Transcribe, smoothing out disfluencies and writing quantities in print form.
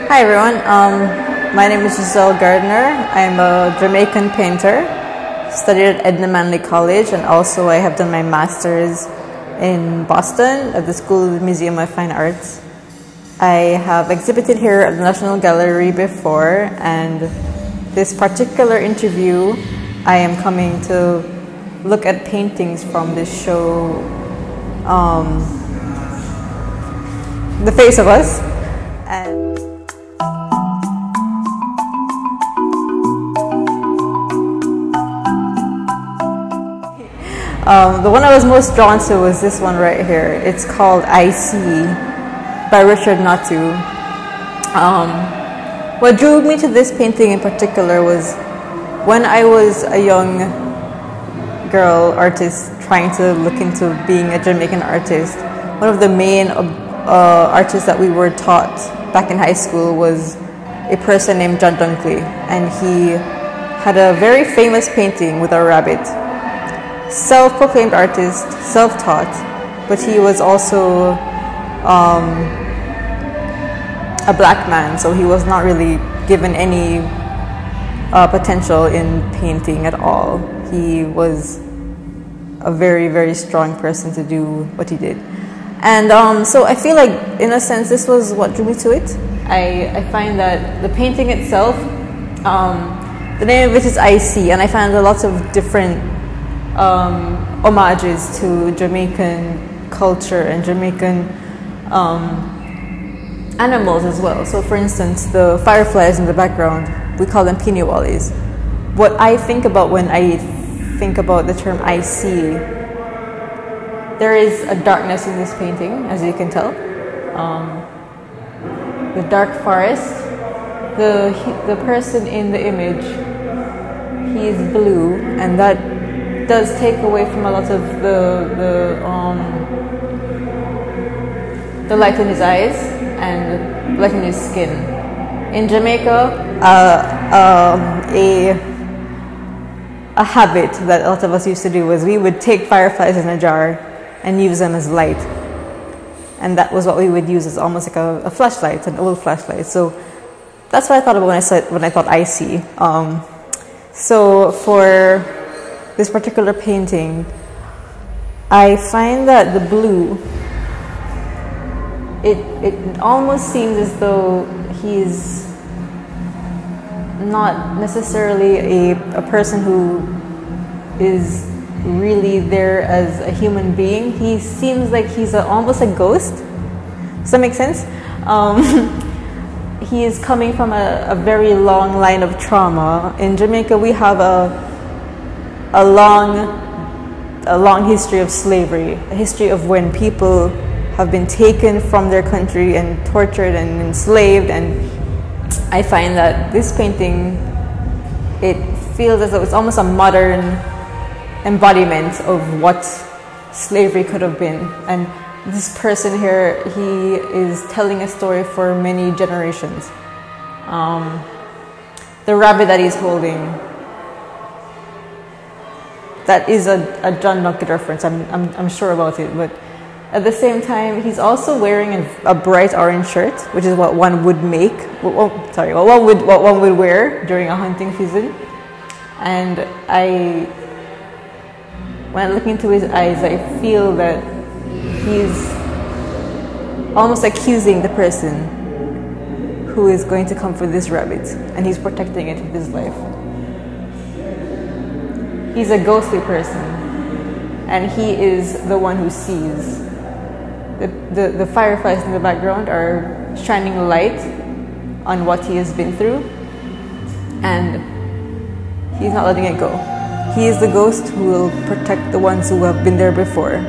Hi everyone, my name is Gisele Gardener. I'm a Jamaican painter, studied at Edna Manley College, and also I have done my master's in Boston at the School of Museum of Fine Arts. I have exhibited here at the National Gallery before, and this particular interview I am coming to look at paintings from this show, The Face of Us. And the one I was most drawn to was this one right here. It's called I See by Richard Nattoo. What drew me to this painting in particular was when I was a young girl artist trying to look into being a Jamaican artist. One of the main artists that we were taught back in high school was a person named John Dunkley, and he had a very famous painting with a rabbit. Self-proclaimed artist, self-taught, but he was also a black man, so he was not really given any potential in painting at all. He was a very, very strong person to do what he did. And so I feel like, in a sense, this was what drew me to it. I find that the painting itself, the name of it is I See, and I found a lot of different homages to Jamaican culture and Jamaican animals as well. So for instance, the fireflies in the background, we call them piniwallies. What I think about when I think about the term I see, there is a darkness in this painting, as you can tell. The dark forest, the person in the image, he is blue, and that does take away from a lot of the light in his eyes and light in his skin. In Jamaica, a habit that a lot of us used to do was we would take fireflies in a jar and use them as light, and that was what we would use as almost like a flashlight, an old flashlight. So that's what I thought about when I thought I see. So for this particular painting, I find that the blue, it almost seems as though he's not necessarily a person who is really there as a human being. He seems like he's almost a ghost. Does that make sense? He is coming from a very long line of trauma. In Jamaica, we have a long history of slavery, a history of when people have been taken from their country and tortured and enslaved. And I find that this painting, it feels as though it's almost a modern embodiment of what slavery could have been. And this person here, he is telling a story for many generations. The rabbit that he's holding, that is a John Dunkley reference, I'm sure about it, but at the same time, he's also wearing a bright orange shirt, which is what one would make, what one would wear during a hunting season. And when I look into his eyes, I feel that he's almost accusing the person who is going to come for this rabbit, and he's protecting it with his life. He's a ghostly person, and he is the one who sees. The fireflies in the background are shining light on what he has been through, and he's not letting it go. He is the ghost who will protect the ones who have been there before.